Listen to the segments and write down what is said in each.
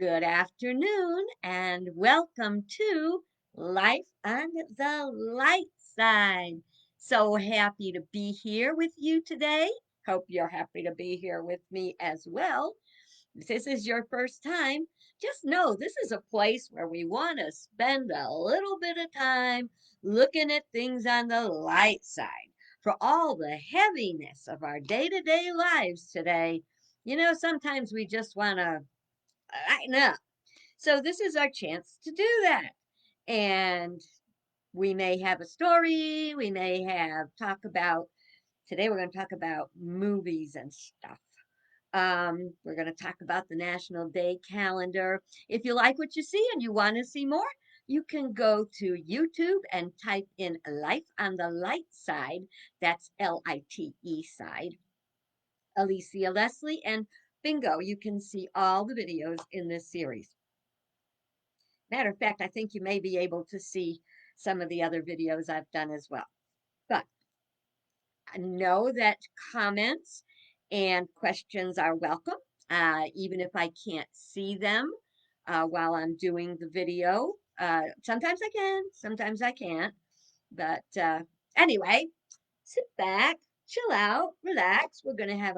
Good afternoon and welcome to Life on the Light Side. So happy to be here with you today. Hope you're happy to be here with me as well. If this is your first time, just know this is a place where we want to spend a little bit of time looking at things on the light side. For all the heaviness of our day to day lives today, sometimes we just want to lighten up. So this is our chance to do that. And we may have a story, we may have talk about today we're going to talk about movies and stuff. We're going to talk about the National Day calendar. If you like what you see and you want to see more, you can go to YouTube and type in Life on the Light Side. That's Lite side. Alicia Leslie, and bingo, you can see all the videos in this series. Matter of fact, I think you may be able to see some of the other videos I've done as well. But I know that comments and questions are welcome, even if I can't see them while I'm doing the video. Sometimes I can, sometimes I can't. But anyway, sit back, chill out, relax. We're going to have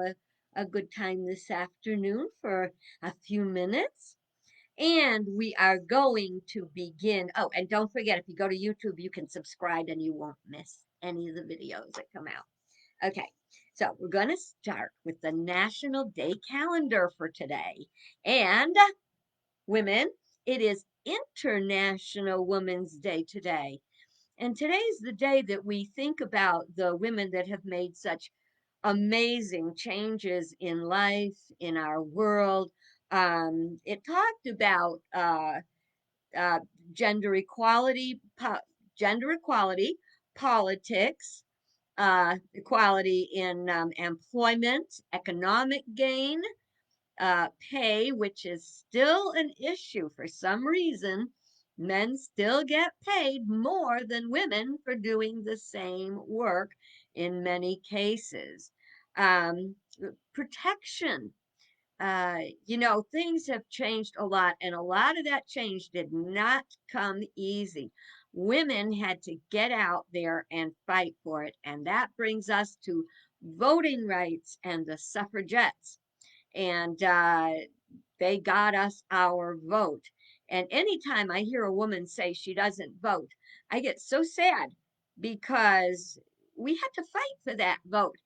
a good time this afternoon for a few minutes. And we are going to begin. Oh, and don't forget, if you go to YouTube, you can subscribe and you won't miss any of the videos that come out. Okay, so we're going to start with the National Day calendar for today. And women, it is International Women's Day today. And today's the day that we think about the women that have made such amazing changes in life, in our world. It talked about uh, gender equality, gender equality, politics, equality in employment, economic gain, pay, which is still an issue for some reason. Men still get paid more than women for doing the same work in many cases. Um, Protection. Things have changed a lot, and a lot of that change did not come easy. Women had to get out there and fight for it, and that brings us to voting rights and the suffragettes. And they got us our vote. And anytime I hear a woman say she doesn't vote, I get so sad because we had to fight for that vote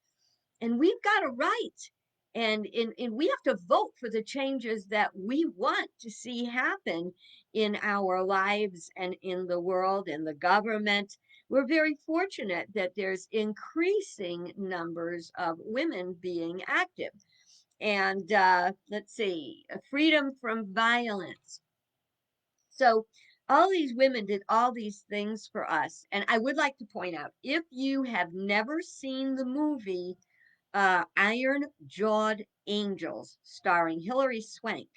and we've got a right. And we have to vote for the changes that we want to see happen in our lives and in the world and the government. We're very fortunate that there's increasing numbers of women being active. And let's see, freedom from violence. So all these women did all these things for us. And I would like to point out, if you have never seen the movie Iron Jawed Angels, starring Hilary Swank,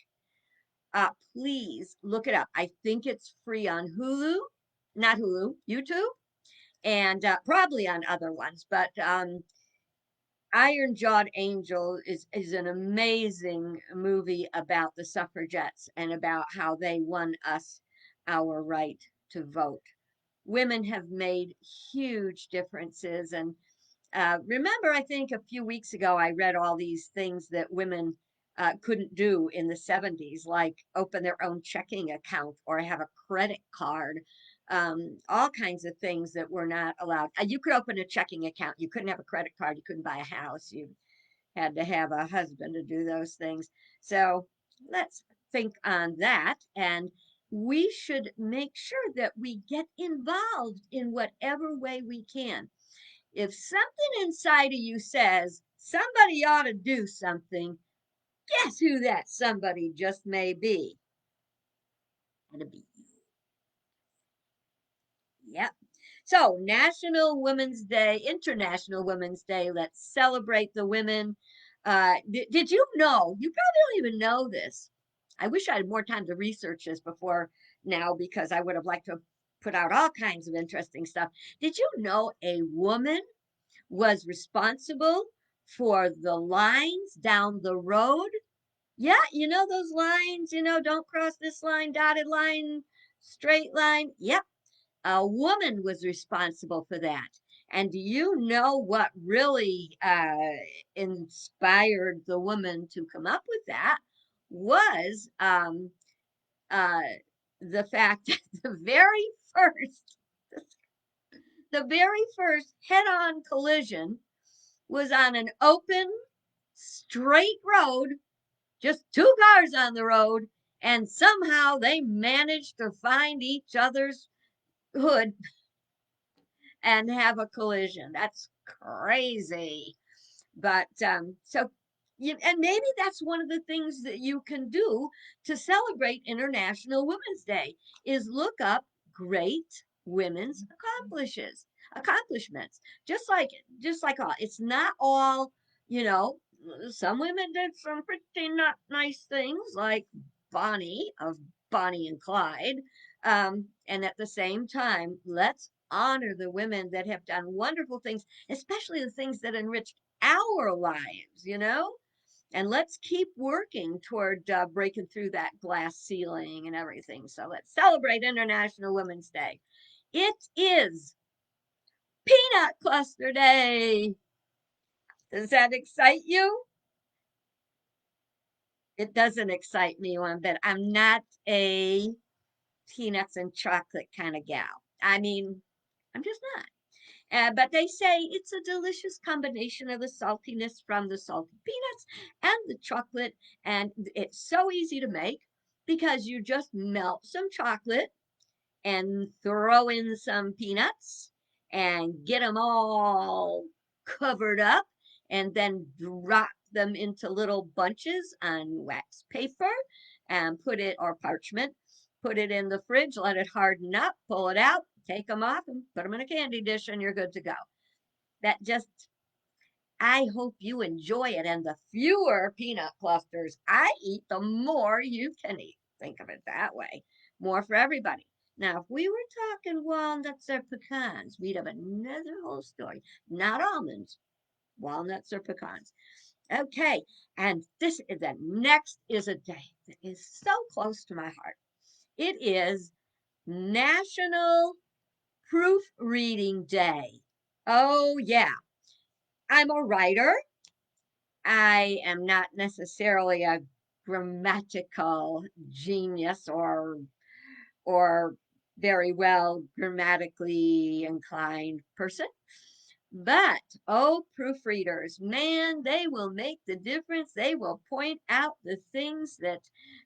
please look it up. I think it's free on Hulu, not Hulu, YouTube, and probably on other ones. But Iron Jawed Angel is an amazing movie about the suffragettes and about how they won us our right to vote. Women have made huge differences. And remember, I think a few weeks ago, I read all these things that women couldn't do in the 70s, like open their own checking account or have a credit card, all kinds of things that were not allowed. You could open a checking account, you couldn't have a credit card, you couldn't buy a house, you had to have a husband to do those things. So let's think on that. And we should make sure that we get involved in whatever way we can. If something inside of you says somebody ought to do something, guess who that somebody just may be? It'll be you. Yep. So, National Women's Day, International Women's Day. Let's celebrate the women. Did you know? You probably don't even know this. I wish I had more time to research this before now because I would have liked to put out all kinds of interesting stuff. Did you know a woman was responsible for the lines down the road Yeah, you know those lines, don't cross this line, dotted line, straight line. Yep, a woman was responsible for that. And do you know what really inspired the woman to come up with that? Was uh, the fact that first, the very first head-on collision was on an open, straight road, just two cars on the road, and somehow they managed to find each other's hood and have a collision. That's crazy. But so and maybe that's one of the things that you can do to celebrate International Women's Day is look up great women's accomplishments. Just like all, it's not all, you know, some women did some pretty not nice things like Bonnie of Bonnie and Clyde. And at the same time, let's honor the women that have done wonderful things, especially the things that enrich our lives. And let's keep working toward breaking through that glass ceiling and everything. So let's celebrate International Women's Day. It is Peanut Cluster Day. Does that excite you? It doesn't excite me one bit. I'm not a peanuts and chocolate kind of gal. I mean, I'm just not. But they say it's a delicious combination of the saltiness from the salted peanuts and the chocolate. And it's so easy to make because you just melt some chocolate and throw in some peanuts and get them all covered up and then drop them into little bunches on wax paper and put it or parchment, put it in the fridge, let it harden up, pull it out, take them off and put them in a candy dish and you're good to go. That just, I hope you enjoy it. And the fewer peanut clusters I eat, the more you can eat. Think of it that way. More for everybody. Now, if we were talking walnuts or pecans, we'd have another whole story. Not almonds, walnuts or pecans. Okay, and the next is a day that is so close to my heart. It is National Proofreading Day. Oh, yeah. I'm a writer. I am not necessarily a grammatical genius or very well grammatically inclined person. But oh, proofreaders, man, they will make the difference. They will point out the things that,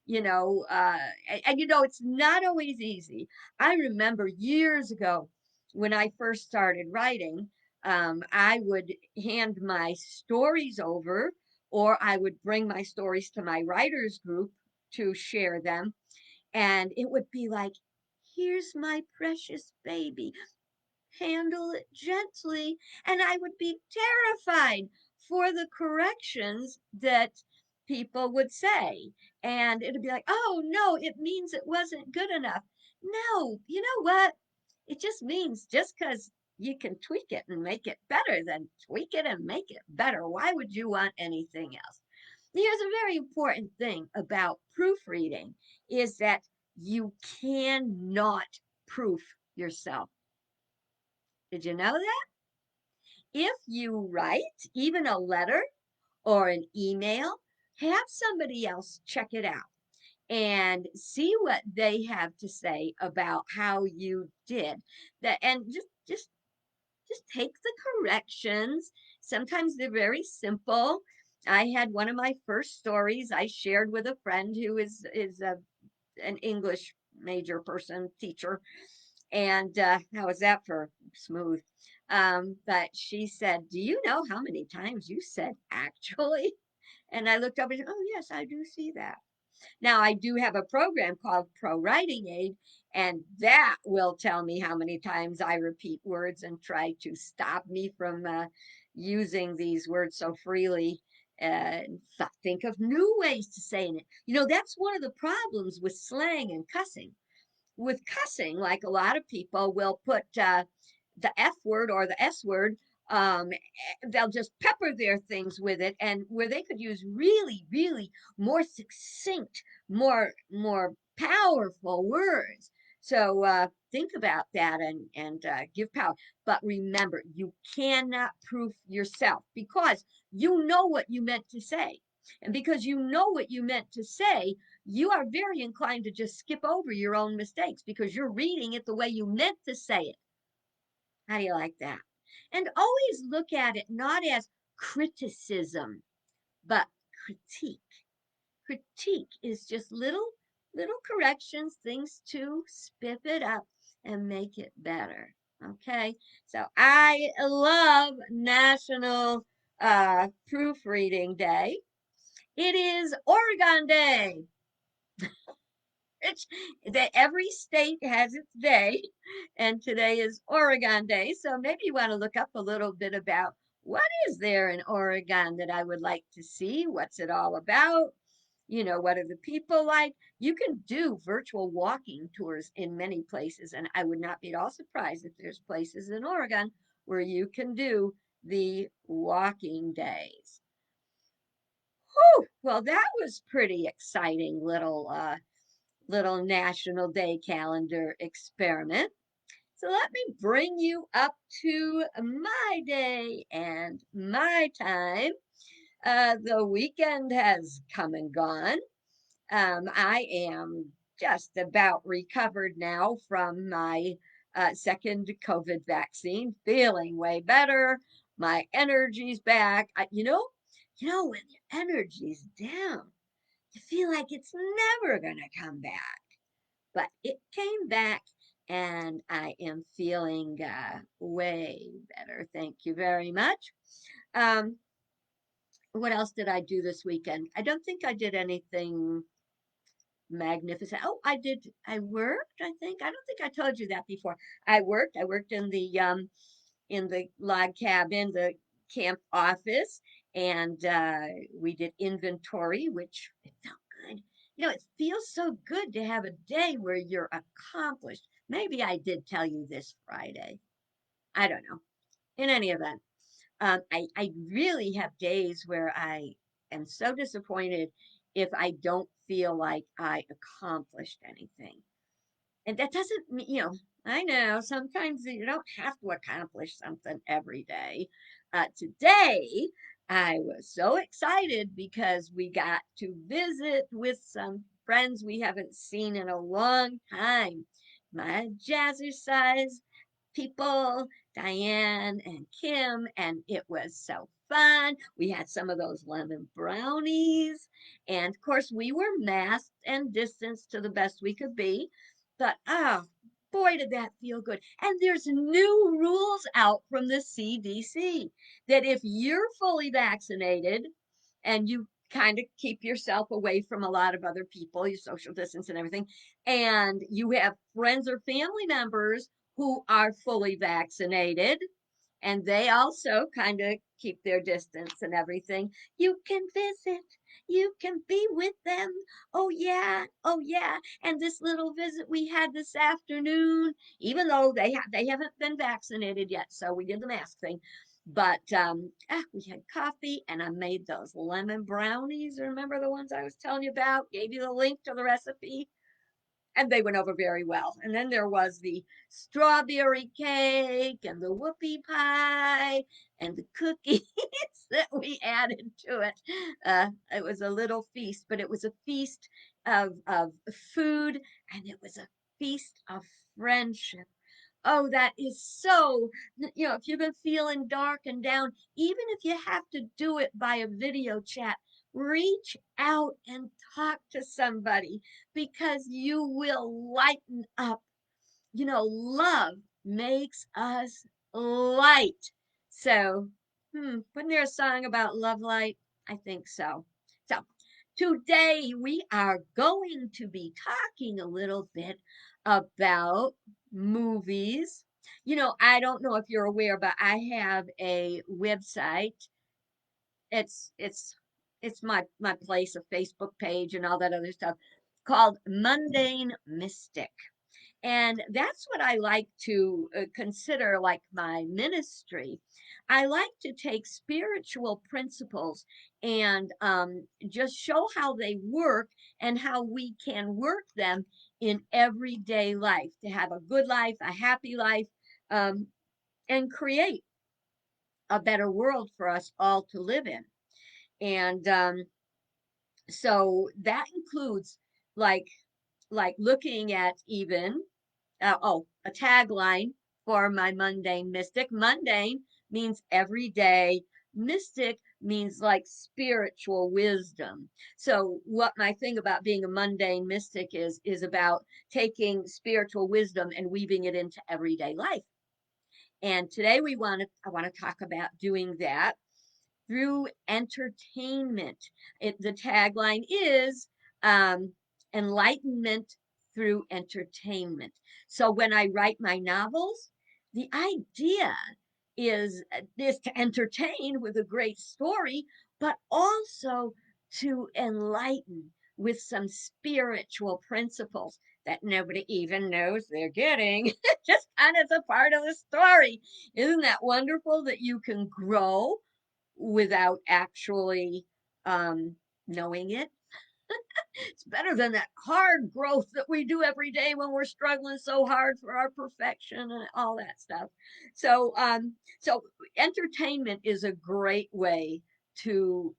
it's not always easy. I remember years ago when I first started writing, I would hand my stories over, or I would bring my stories to my writers group to share them. And it would be like, here's my precious baby, handle it gently. And I would be terrified for the corrections that people would say. And it'd be like, oh no, it means it wasn't good enough. No, you know what? It just means just because you can tweak it and make it better, then tweak it and make it better. Why would you want anything else? Here's a very important thing about proofreading is that you cannot proof yourself. Did you know that? If you write even a letter or an email, have somebody else check it out and see what they have to say about how you did that, and just take the corrections. Sometimes they're very simple. I had one of my first stories I shared with a friend who is an English major person, teacher. And how was that for smooth? But she said, do you know how many times you said actually? And I looked up and said, oh, yes, I do see that. Now, I do have a program called Pro Writing Aid, and that will tell me how many times I repeat words and try to stop me from using these words so freely. Think of new ways to say it. That's one of the problems with slang and cussing. With cussing, like a lot of people will put the F word or the S word They'll just pepper their things with it, and where they could use really, really more succinct, more powerful words. So think about that, and give power. But remember, you cannot proof yourself, because you know what you meant to say. And because you know what you meant to say, you are very inclined to just skip over your own mistakes because you're reading it the way you meant to say it. How do you like that? And always look at it not as criticism, but critique. Critique is just little corrections, things to spiff it up and make it better. Okay, so I love National Proofreading Day. It is Oregon Day. It's that every state has its day, and today is Oregon Day. So maybe you want to look up a little bit about what is there in Oregon that I would like to see. What's it all about? What are the people like? You can do virtual walking tours in many places, and I would not be at all surprised if there's places in Oregon where you can do the walking days. Whew, well, that was pretty exciting little National Day calendar experiment. So let me bring you up to my day and my time. The weekend has come and gone. I am just about recovered now from my second COVID vaccine, feeling way better. My energy's back. When your energy's down, you feel like it's never going to come back, but it came back, and I am feeling way better. Thank you very much. Um, what else did I do this weekend? I don't think I did anything magnificent. Oh, I did. I worked, I think. I don't think I told you that before. I worked. I worked in the log cabin, the camp office, and we did inventory, which it felt good. It feels so good to have a day where you're accomplished. Maybe I did tell you this Friday. I don't know. In any event, I really have days where I am so disappointed if I don't feel like I accomplished anything. And that doesn't mean, I know sometimes you don't have to accomplish something every day. Today, I was so excited because we got to visit with some friends we haven't seen in a long time. My jazzercise people, Diane and Kim, and it was so fun. We had some of those lemon brownies, and of course, we were masked and distanced to the best we could be. But boy, did that feel good. And there's new rules out from the CDC that if you're fully vaccinated and you kind of keep yourself away from a lot of other people, you social distance and everything, and you have friends or family members who are fully vaccinated, and they also kind of keep their distance and everything. You can visit, you can be with them. Oh, yeah, oh, yeah. And this little visit we had this afternoon, even though they haven't been vaccinated yet, so we did the mask thing. But we had coffee, and I made those lemon brownies. Remember the ones I was telling you about? Gave you the link to the recipe, and they went over very well. And then there was the strawberry cake and the whoopie pie and the cookies that we added to it. It was a little feast, but it was a feast of food, and it was a feast of friendship. Oh, that is so, if you've been feeling dark and down, even if you have to do it by a video chat, reach out and talk to somebody, because you will lighten up. Love makes us light. So, wasn't there a song about love light? I think so. So, today we are going to be talking a little bit about movies. I don't know if you're aware, but I have a website. It's my place, a Facebook page and all that other stuff, called Mundane Mystic. And that's what I like to consider like my ministry. I like to take spiritual principles and just show how they work and how we can work them in everyday life to have a good life, a happy life, um, and create a better world for us all to live in. And so that includes like looking at even a tagline for my mundane mystic. Mundane means everyday. Mystic means like spiritual wisdom. So what my thing about being a mundane mystic is about taking spiritual wisdom and weaving it into everyday life. And today I want to talk about doing that through entertainment. The tagline is enlightenment through entertainment. So when I write my novels, the idea is to entertain with a great story, but also to enlighten with some spiritual principles that nobody even knows they're getting, just kind of as a part of the story. Isn't that wonderful that you can grow without actually knowing it? It's better than that hard growth that we do every day when we're struggling so hard for our perfection and all that stuff. So entertainment is a great way to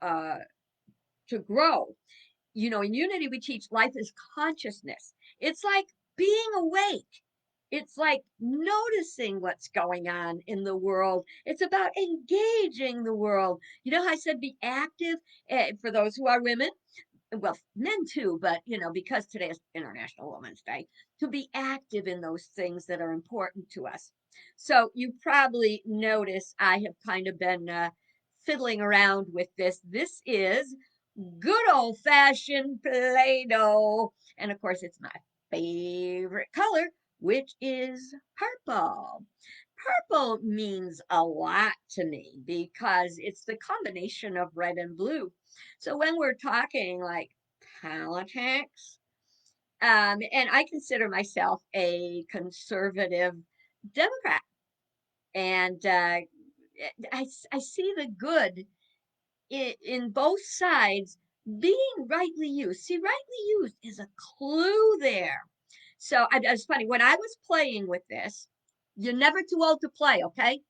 grow. You know, in Unity, we teach life is consciousness. It's like being awake. It's like noticing what's going on in the world. It's about engaging the world. You know how I said be active for those who are women? Well, men too, but you know, because today is International Women's Day, to be active in those things that are important to us. So you probably notice I have kind of been fiddling around with this. This is good old fashioned Play Doh. And of course, it's my favorite color, which is purple. Purple means a lot to me because it's the combination of red and blue. So when we're talking like politics, and I consider myself a conservative Democrat, and I see the good in both sides being rightly used. See, rightly used is a clue there. So it's funny when I was playing with this. You're never too old to play, okay?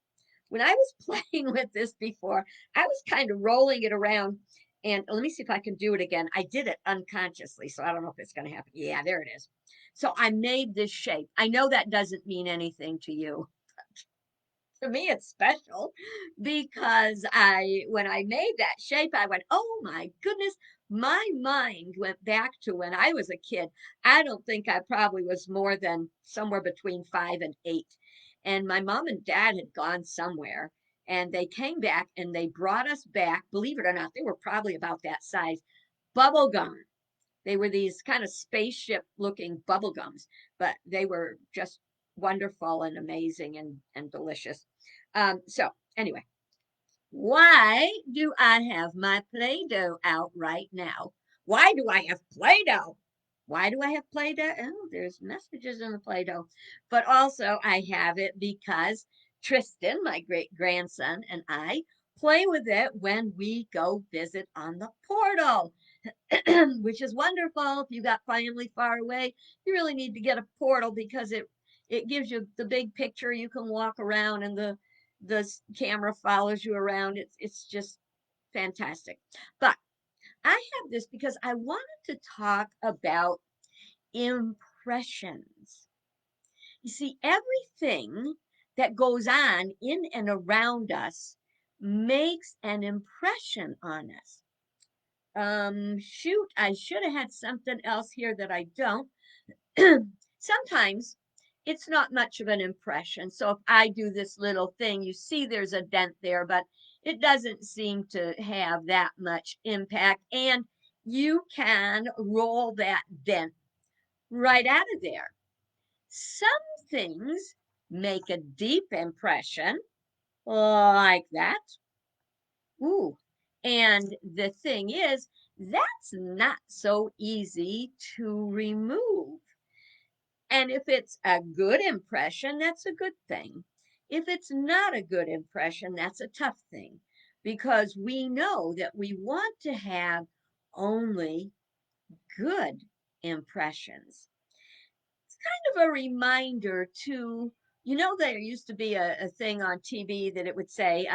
When I was playing with this before, I was kind of rolling it around. And let me see if I can do it again. I did it unconsciously, so I don't know if it's going to happen. Yeah, there it is. So I made this shape. I know that doesn't mean anything to you. To me it's special because when I made that shape I went, oh my goodness, my mind went back to when I was a kid. I don't think I probably was more than somewhere between 5 and 8, and my mom and dad had gone somewhere, and they came back and they brought us back, believe it or not, they were probably about that size, bubble gum. They were these kind of spaceship looking bubble gums, but they were just wonderful and amazing and delicious. So anyway, why do I have my Play-Doh out right now? Why do I have Play-Doh? Why do I have Play-Doh? Oh, there's messages in the Play-Doh. But also I have it because Tristan, my great grandson, and I play with it when we go visit on the portal. Which is wonderful. If you got family far away, you really need to get a portal because it gives you the big picture. You can walk around and the camera follows you around. It's just fantastic. But I have this because I wanted to talk about impressions. You see, everything that goes on in and around us makes an impression on us. Shoot, I should have had something else here that I don't. Sometimes it's not much of an impression. So if I do this little thing, you see there's a dent there, but it doesn't seem to have that much impact. And you can roll that dent right out of there. Some things make a deep impression, like that. Ooh, and the thing is, that's not so easy to remove. And if it's a good impression, that's a good thing. If it's not a good impression, that's a tough thing because we know that we want to have only good impressions. It's kind of a reminder to, there used to be a thing on TV that it would say,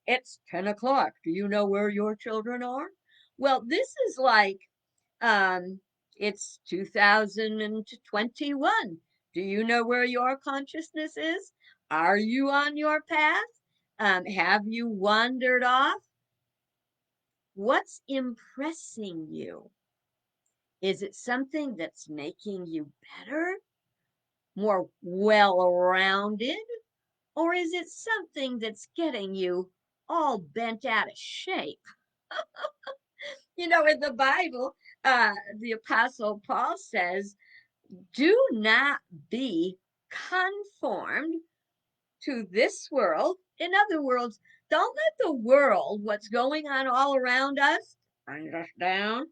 it's 10 o'clock. Do you know where your children are? Well, this is like, um, it's 2021. Do you know where your consciousness is? Are you on your path? Have you wandered off? What's impressing you? Is it something that's making you better, more well rounded, or is it something that's getting you all bent out of shape? In the Bible, the Apostle Paul says, do not be conformed to this world. In other words, don't let the world, what's going on all around us, bring us down.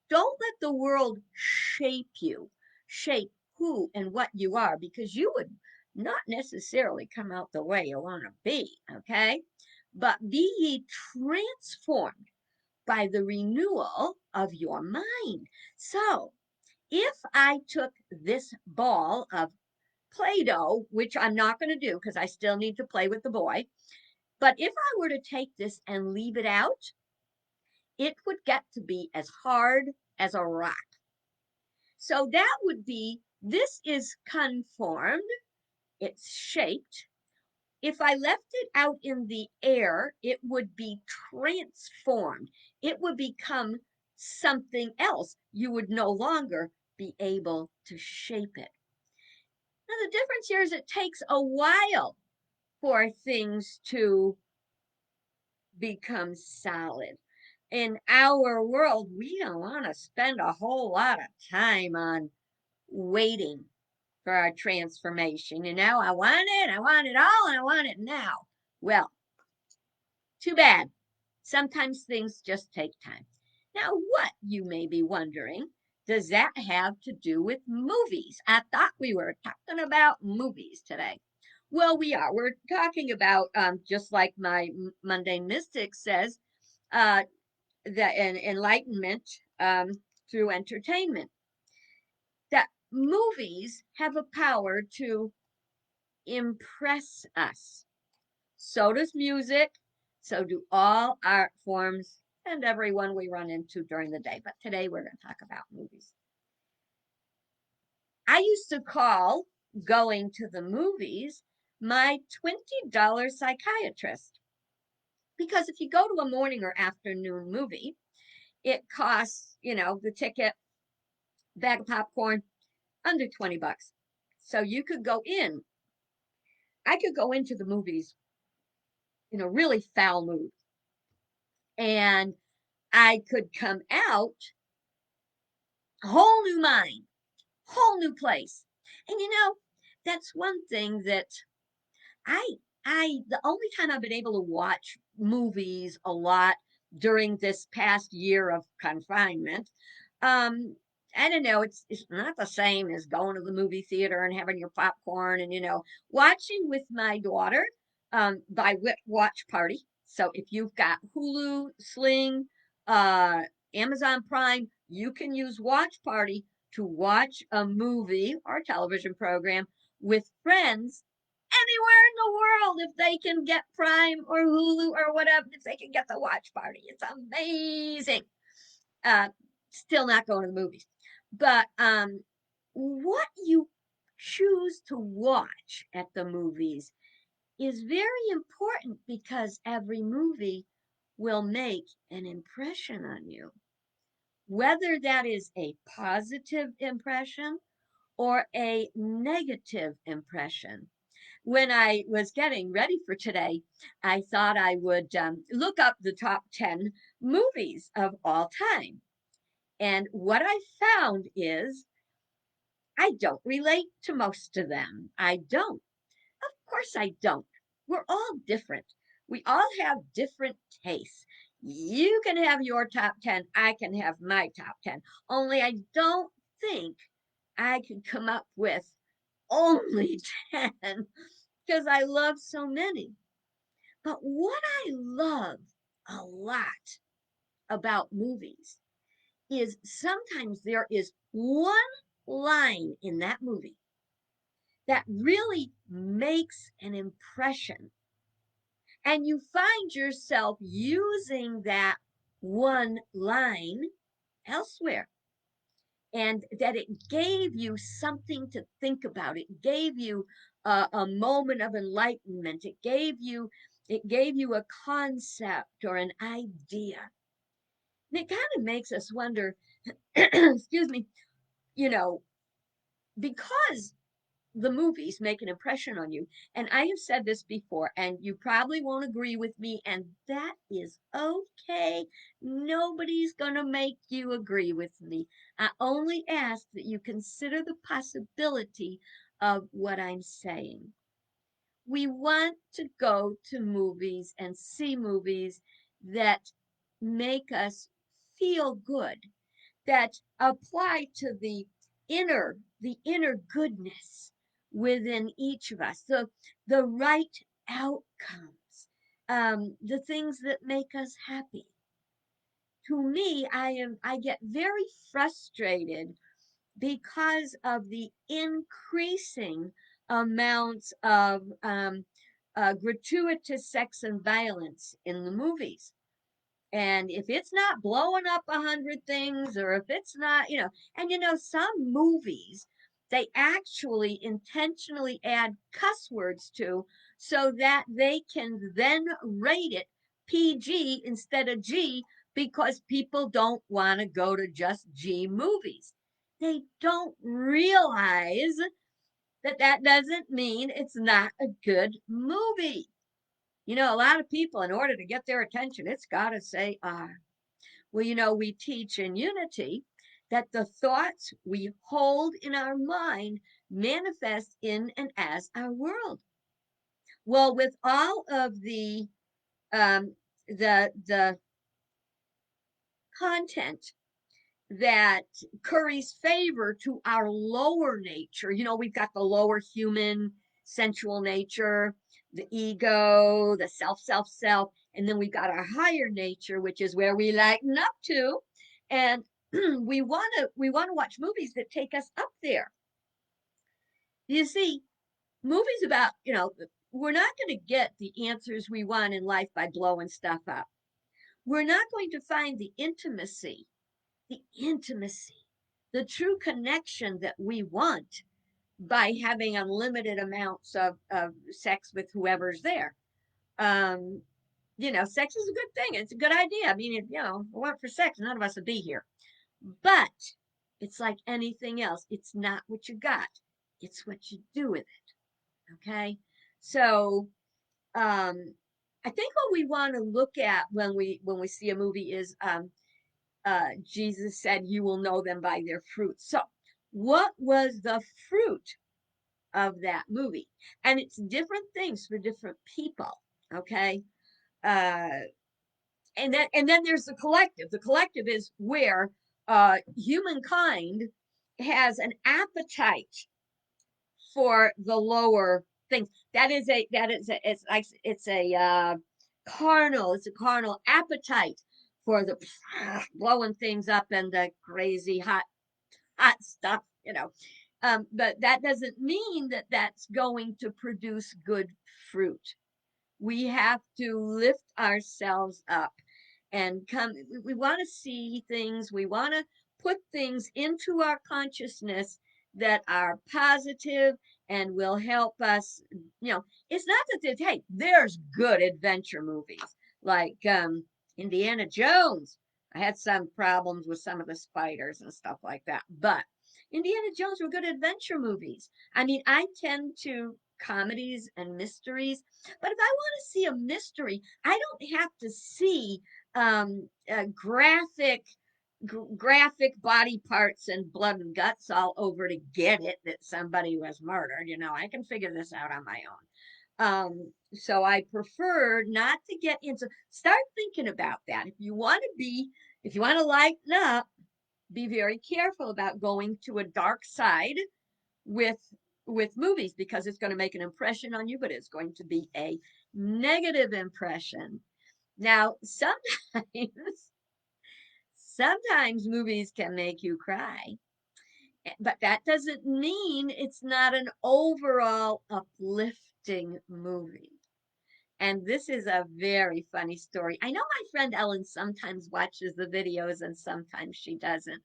Don't let the world shape you, shape who and what you are, because you would not necessarily come out the way you want to be, okay? But be ye transformed by the renewal of your mind. So, if I took this ball of Play Doh, which I'm not going to do because I still need to play with the boy, but if I were to take this and leave it out, it would get to be as hard as a rock. So that would be, this is conformed, it's shaped. If I left it out in the air, it would be transformed. It would become something else. You would no longer be able to shape it. Now, the difference here is it takes a while for things to become solid. In our world, we don't want to spend a whole lot of time on waiting for our transformation. I want it all, and I want it now. Well, too bad. Sometimes things just take time. Now, what, you may be wondering, does that have to do with movies? I thought we were talking about movies today. Well, we are. We're talking about, just like my mundane mystic says, uh, the enlightenment through entertainment. That movies have a power to impress us. So does music. So do all art forms and everyone we run into during the day. But today we're going to talk about movies. I used to call going to the movies my $20 psychiatrist. Because if you go to a morning or afternoon movie, it costs, the ticket, bag of popcorn, under 20 bucks. So you could go in. I could go into the movies in a really foul mood. And I could come out a whole new mind, whole new place. And that's one thing that I the only time I've been able to watch movies a lot during this past year of confinement, I don't know, it's not the same as going to the movie theater and having your popcorn and watching with my daughter by Watch Party. So if you've got Hulu, Sling, uh Amazon Prime, you can use Watch Party to watch a movie or a television program with friends anywhere in the world if they can get Prime or Hulu or whatever, if they can get the Watch Party. It's amazing. Uh, Still not going to the movies. But what you choose to watch at the movies is very important because every movie will make an impression on you. Whether that is a positive impression or a negative impression. When I was getting ready for today, I thought I would look up the top 10 movies of all time. And what I found is I don't relate to most of them. I don't. Of course, I don't. We're all different. We all have different tastes. You can have your top 10. I can have my top 10. Only I don't think I could come up with only 10 because I love so many. But what I love a lot about movies is sometimes there is one line in that movie that really makes an impression. And you find yourself using that one line elsewhere. And that it gave you something to think about. It gave you a moment of enlightenment. It gave you a concept or an idea. And it kind of makes us wonder, excuse me, you know, because the movies make an impression on you. And I have said this before, and you probably won't agree with me, and that is okay. Nobody's going to make you agree with me. I only ask that you consider the possibility of what I'm saying. We want to go to movies and see movies that make us feel good, that apply to the inner goodness within each of us, the right outcomes, the things that make us happy. To me, I get very frustrated because of the increasing amounts of gratuitous sex and violence in the movies. And if it's not blowing up 100 things, or if it's not, some movies, they actually intentionally add cuss words to so that they can then rate it PG instead of G, because people don't want to go to just G movies. They don't realize that that doesn't mean it's not a good movie. A lot of people, in order to get their attention, it's got to say R. Well, we teach in Unity that the thoughts we hold in our mind manifest in and as our world. Well, with all of um, the content that curries favor to our lower nature, we've got the lower human sensual nature, the ego, the self, and then we've got our higher nature, which is where we lighten up to. And we want to watch movies that take us up there. You see, movies about, we're not going to get the answers we want in life by blowing stuff up. We're not going to find the intimacy, the true connection that we want by having unlimited amounts of sex with whoever's there. Um, sex is a good thing. It's a good idea. I mean, if it weren't for sex, none of us would be here. But it's like anything else. It's not what you got. It's what you do with it. Okay. So I think what we want to look at when we see a movie is Jesus said, "You will know them by their fruits." So, what was the fruit of that movie? And it's different things for different people. Okay, uh, and then there's the collective. The collective is where humankind has an appetite for the lower things. It's a carnal appetite for the blowing things up and the crazy hot stuff, but that doesn't mean that that's going to produce good fruit. We have to lift ourselves up and come. We want to see things, we want to put things into our consciousness that are positive and will help us. It's not that there's good adventure movies like Indiana Jones. I had some problems with some of the spiders and stuff like that, but Indiana Jones were good adventure movies. I mean, I tend to comedies and mysteries, but if I want to see a mystery, I don't have to see graphic body parts and blood and guts all over to get it that somebody was murdered. I can figure this out on my own. So I prefer not to get into. Start thinking about that. If you want to lighten up, be very careful about going to a dark side with movies because it's going to make an impression on you, but it's going to be a negative impression. Now, sometimes movies can make you cry, but that doesn't mean it's not an overall uplifting movie. And this is a very funny story. I know my friend Ellen sometimes watches the videos and sometimes she doesn't,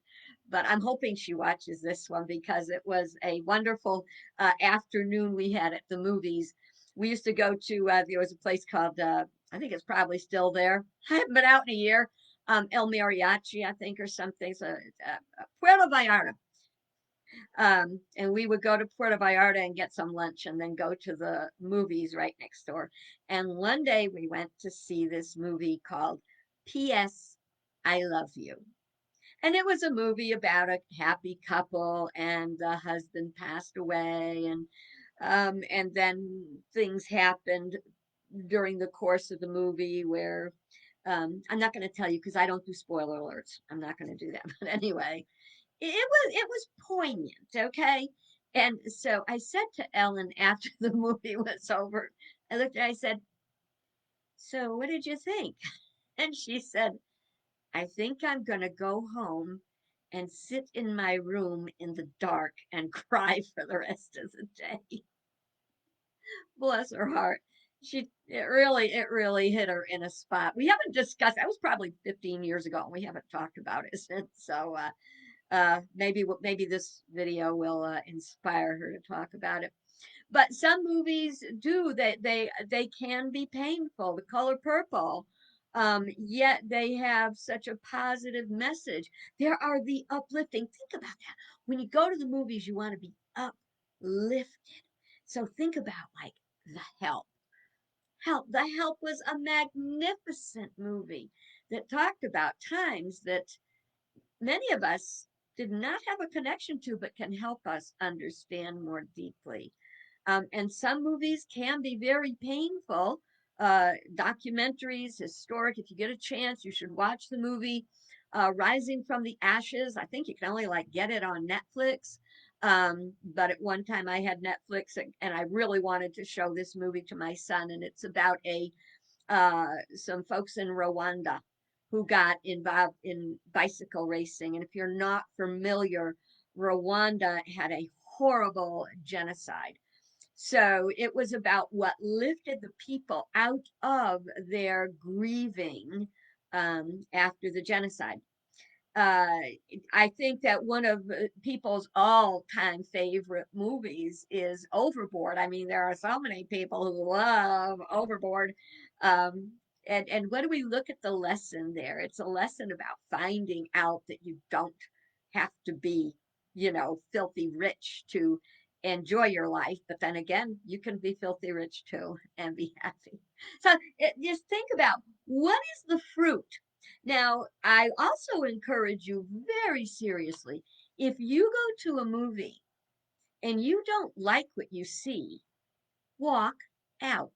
but I'm hoping she watches this one because it was a wonderful afternoon we had at the movies. We used to go to, there was a place called, I think it's probably still there. I haven't been out in a year. El Mariachi, I think, or something. So, Puerto Vallarta. And we would go to Puerto Vallarta and get some lunch and then go to the movies right next door. And one day we went to see this movie called P.S. I Love You. And it was a movie about a happy couple and the husband passed away and then things happened during the course of the movie where I'm not going to tell you because I don't do spoiler alerts. I'm not going to do that. But anyway, it was poignant, okay? And so I said to Ellen after the movie was over, I looked at her, I said, "So what did you think?" And she said, "I think I'm gonna go home and sit in my room in the dark and cry for the rest of the day." Bless her heart. It really hit her in a spot. We haven't discussed that was probably 15 years ago and we haven't talked about it since. So maybe this video will inspire her to talk about it. But some movies do they can be painful. The Color Purple, yet they have such a positive message. There are the uplifting. Think about that. When you go to the movies, you want to be uplifted. So think about like The Help. The Help was a magnificent movie that talked about times that many of us did not have a connection to, but can help us understand more deeply. And some movies can be very painful. Documentaries, historic. If you get a chance, you should watch the movie Rising from the Ashes. I think you can only like get it on Netflix. But at one time I had Netflix and I really wanted to show this movie to my son. And it's about some folks in Rwanda who got involved in bicycle racing. And if you're not familiar, Rwanda had a horrible genocide. So it was about what lifted the people out of their grieving after the genocide. uh, I think that one of people's all-time favorite movies is Overboard. I mean, there are so many people who love Overboard. Um, and when we look at the lesson there, it's a lesson about finding out that you don't have to be, filthy rich to enjoy your life. But then again, you can be filthy rich too and be happy. So just think about what is the fruit. Now, I also encourage you very seriously, if you go to a movie and you don't like what you see, walk out.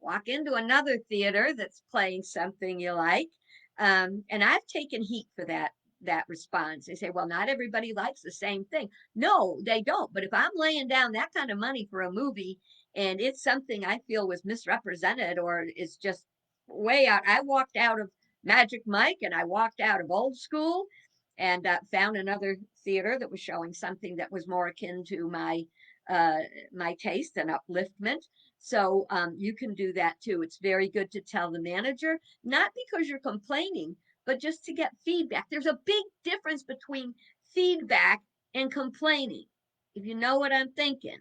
Walk into another theater that's playing something you like. And I've taken heat for that response. They say, well, not everybody likes the same thing. No, they don't. But if I'm laying down that kind of money for a movie and it's something I feel was misrepresented or is just way out, I walked out of Magic Mike and I walked out of Old School and found another theater that was showing something that was more akin to uh, my taste and upliftment. So you can do that too. It's very good to tell the manager, not because you're complaining, but just to get feedback. There's a big difference between feedback and complaining, if you know what I'm thinking.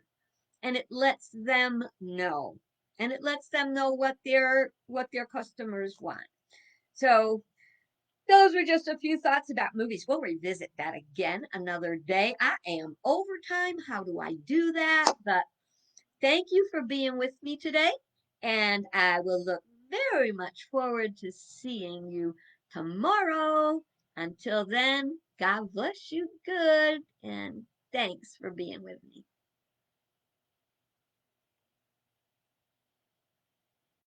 And it lets them know. And it lets them know what their customers want. So those were just a few thoughts about movies. We'll revisit that again another day. I am overtime. How do I do that? But thank you for being with me today, and I will look very much forward to seeing you tomorrow. Until then, God bless you good, and thanks for being with me.